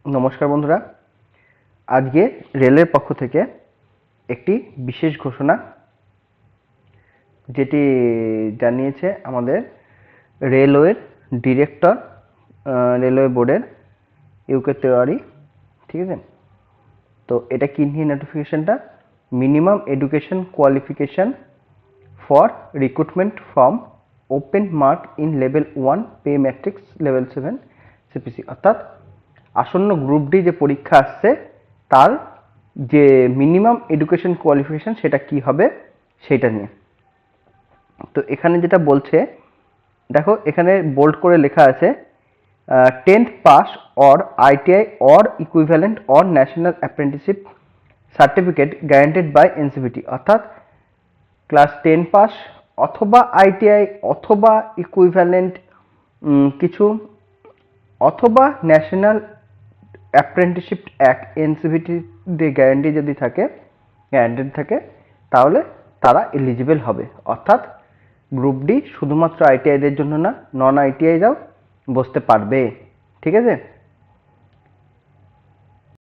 নমস্কার বন্ধুরা, আজকে রেলের পক্ষ থেকে একটি বিশেষ ঘোষণা যেটি জানিয়েছে আমাদের রেলওয়ের ডিরেক্টর, রেলওয়ে বোর্ডের ইউকে তেওয়ারি। ঠিক আছে, তো এটা কি নিয়ে নোটিফিকেশনটা? Minimum education qualification for recruitment from open mark in level 1 pay matrix level 7 CPC, অর্থাৎ আসন্ন গ্রুপ ডি যে পরীক্ষা আসছে তার যে মিনিমাম এডুকেশন কোয়ালিফিকেশন সেটা কি হবে সেটা নিয়ে। তো এখানে যেটা বলছে, দেখো এখানে বোল্ড করে লেখা আছে 10th pass or ITI or equivalent or national apprenticeship certificate guaranteed by NCVT, অর্থাৎ ক্লাস 10 পাস অথবা আইটিআই অথবা ইকুইভ্যালেন্ট কিছু অথবা national apprenticeship act NCVT guarantee যদি থাকে, গ্যারান্টেড থাকে, তাহলে তারা এলিজিবল হবে। অর্থাৎ গ্রুপ ডি শুধুমাত্র আইটিআইদের জন্য না, নন আইটিআইরাও বসতে পারবে। ঠিক আছে,